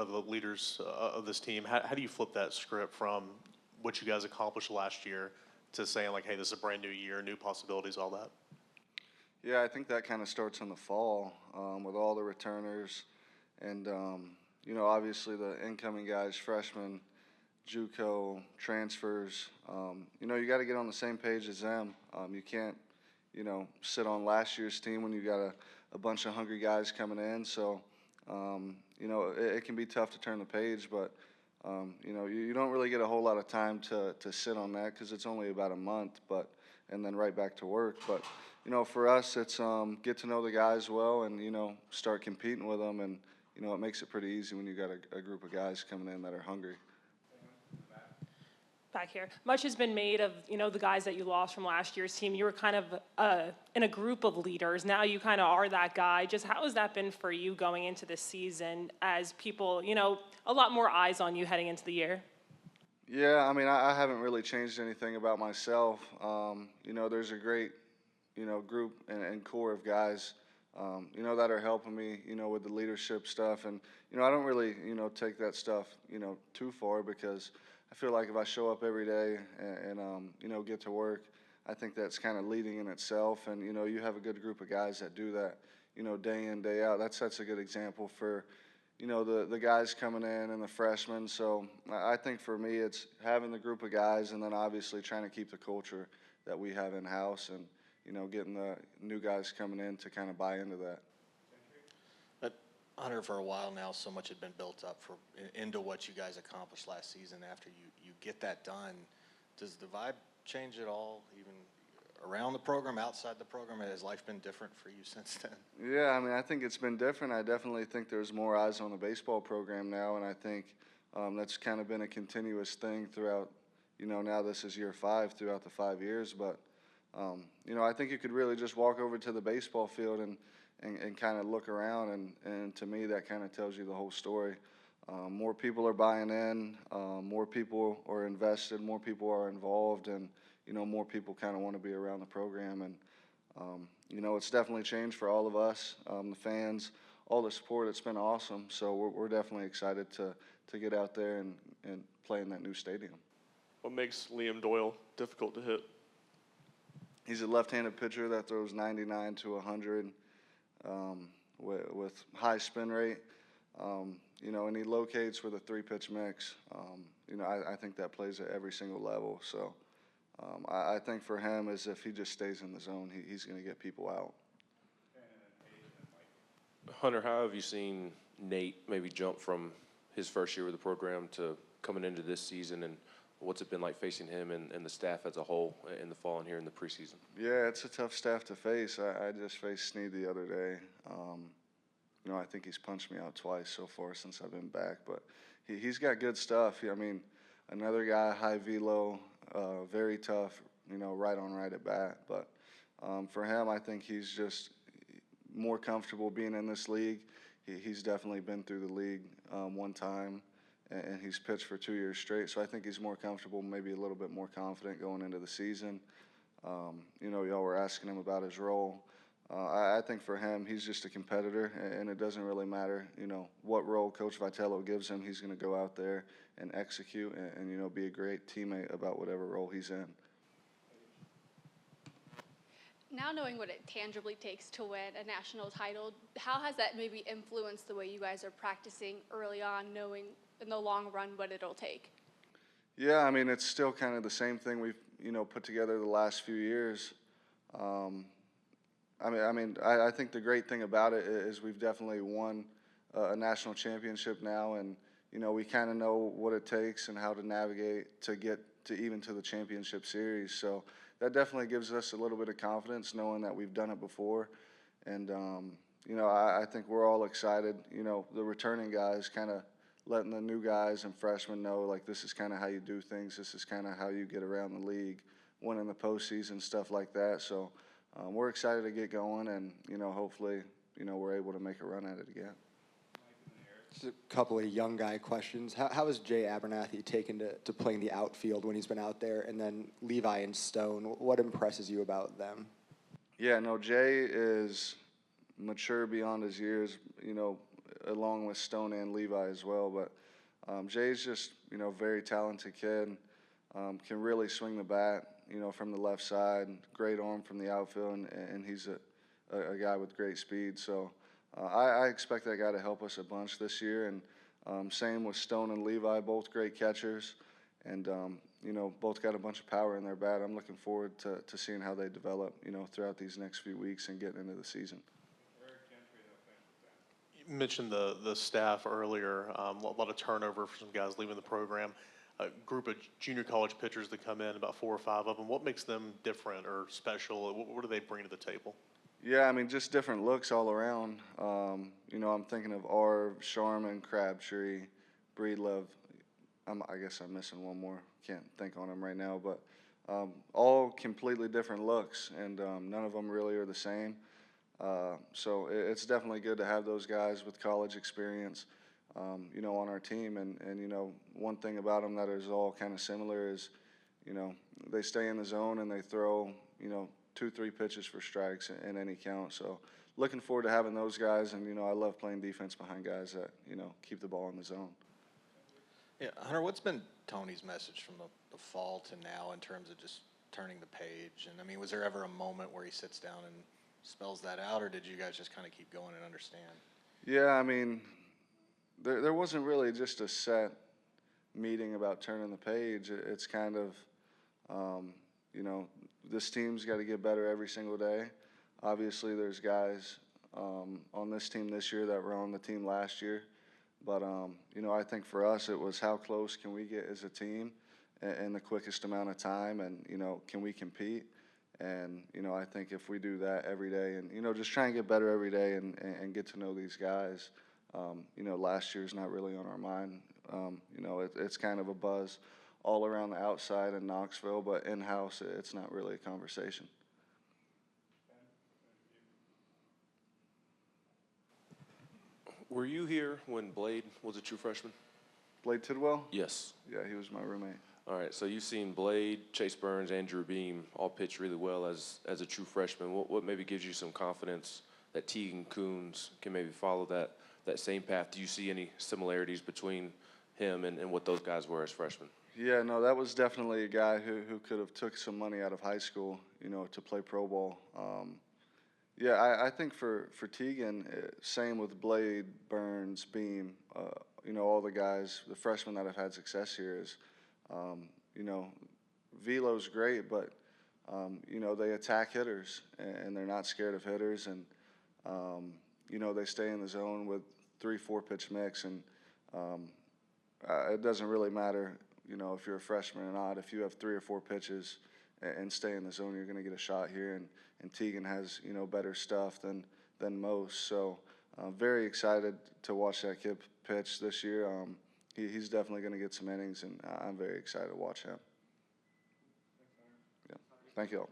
of the leaders of this team. How do you flip that script from what you guys accomplished last year to saying, like, hey, this is a brand new year, new possibilities, all that? Yeah, I think that kind of starts in the fall with all the returners and, obviously the incoming guys, freshmen, JUCO, transfers. You got to get on the same page as them. You can't, sit on last year's team when you got a bunch of hungry guys coming in. So, it can be tough to turn the page, but, you don't really get a whole lot of time to sit on that because it's only about a month, and then right back to work. But, for us, it's get to know the guys well and, start competing with them. And, it makes it pretty easy when you got a group of guys coming in that are hungry. Back here. Much has been made of, the guys that you lost from last year's team. You were kind of in a group of leaders. Now you kind of are that guy. Just how has that been for you going into this season as people, a lot more eyes on you heading into the year? Yeah, I mean, I haven't really changed anything about myself. There's a great, group and core of guys, that are helping me, with the leadership stuff. And, I don't really, take that stuff, too far because I feel like if I show up every day and get to work, I think that's kind of leading in itself. And, you have a good group of guys that do that, day in, day out. That sets a good example for, the guys coming in and the freshmen. So I think for me, it's having the group of guys and then obviously trying to keep the culture that we have in-house and, getting the new guys coming in to kind of buy into that. But Hunter, for a while now, so much had been built up into what you guys accomplished last season. After you get that done, does the vibe change at all, even around the program, outside the program? Has life been different for you since then? Yeah, I mean, I think it's been different. I definitely think there's more eyes on the baseball program now, and I think that's kind of been a continuous thing throughout, now this is year 5 throughout the 5 years. But, I think you could really just walk over to the baseball field and kind of look around, and to me that kind of tells you the whole story. More people are buying in, more people are invested, more people are involved, and more people kind of want to be around the program. And it's definitely changed for all of us, the fans, all the support. It's been awesome. So we're definitely excited to get out there and play in that new stadium. What makes Liam Doyle difficult to hit? He's a left-handed pitcher that throws 99 to 100 with high spin rate, and he locates with a 3-pitch mix. I think that plays at every single level. So I think for him is if he just stays in the zone, he's going to get people out. Hunter, how have you seen Nate maybe jump from his first year with the program to coming into this season, and what's it been like facing him and the staff as a whole in the fall and here in the preseason? Yeah, it's a tough staff to face. I just faced Snead the other day. I think he's punched me out twice so far since I've been back, but he's got good stuff. I mean, another guy, high velo, very tough, right on right at bat. But for him, I think he's just more comfortable being in this league. He's definitely been through the league one time, and he's pitched for 2 years straight. So I think he's more comfortable, maybe a little bit more confident going into the season. Y'all were asking him about his role. I think for him, he's just a competitor, and it doesn't really matter, what role Coach Vitello gives him. He's going to go out there and execute and be a great teammate about whatever role he's in. Now knowing what it tangibly takes to win a national title, how has that maybe influenced the way you guys are practicing early on, knowing in the long run what it'll take? Yeah, I mean, it's still kind of the same thing we've, put together the last few years. I think the great thing about it is we've definitely won a national championship now, and we kind of know what it takes and how to navigate to get to even to the championship series. So that definitely gives us a little bit of confidence knowing that we've done it before. And I think we're all excited. The returning guys kind of letting the new guys and freshmen know, like, this is kind of how you do things. This is kind of how you get around the league, winning the postseason, stuff like that. So we're excited to get going, and hopefully we're able to make a run at it again. Just a couple of young guy questions. How has Jay Abernathy taken to playing the outfield when he's been out there, and then Levi and Stone? What impresses you about them? Yeah, no, Jay is mature beyond his years. along with Stone and Levi as well. But Jay's just, very talented kid, can really swing the bat, from the left side, great arm from the outfield, and he's a guy with great speed. So I expect that guy to help us a bunch this year. And same with Stone and Levi, both great catchers, and both got a bunch of power in their bat. I'm looking forward to seeing how they develop, throughout these next few weeks and getting into the season. You mentioned the staff earlier, a lot of turnover for some guys leaving the program. A group of junior college pitchers that come in, about 4 or 5 of them. What makes them different or special? What do they bring to the table? Yeah, I mean, just different looks all around. I'm thinking of Arv, Sharman, Crabtree, Breedlove. I guess I'm missing one more. Can't think on them right now, but all completely different looks, and none of them really are the same. So it's definitely good to have those guys with college experience, on our team. And one thing about them that is all kind of similar is, they stay in the zone and they throw, 2-3 pitches for strikes in any count. So looking forward to having those guys. And, I love playing defense behind guys that, keep the ball in the zone. Yeah, Hunter, what's been Tony's message from the fall to now in terms of just turning the page? And I mean, was there ever a moment where he sits down and spells that out, or did you guys just kind of keep going and understand? Yeah, I mean, there wasn't really just a set meeting about turning the page. It's kind of, this team's got to get better every single day. Obviously, there's guys on this team this year that were on the team last year. But, I think for us it was how close can we get as a team in the quickest amount of time, and, can we compete? And, I think if we do that every day and, just try and get better every day and get to know these guys, last year's not really on our mind. It's kind of a buzz all around the outside in Knoxville, but in-house it's not really a conversation. Were you here when Blade was a true freshman? Blade Tidwell? Yes. Yeah, he was my roommate. All right, so you've seen Blade, Chase Burns, Andrew Beam all pitch really well as a true freshman. What maybe gives you some confidence that Teagan Coons can maybe follow that same path? Do you see any similarities between him and what those guys were as freshmen? Yeah, no, that was definitely a guy who could have took some money out of high school, to play pro ball. Yeah, I think for Teagan, same with Blade, Burns, Beam, all the guys, the freshmen that have had success here is, Velo's great, but, they attack hitters, and they're not scared of hitters, and, they stay in the zone with 3-4 pitch mix, and it doesn't really matter, if you're a freshman or not. If you have 3 or 4 pitches and stay in the zone, you're going to get a shot here, and Teagan has, better stuff than most. So very excited to watch that kid pitch this year. He's definitely going to get some innings, and I'm very excited to watch him. Yeah. Thank you all.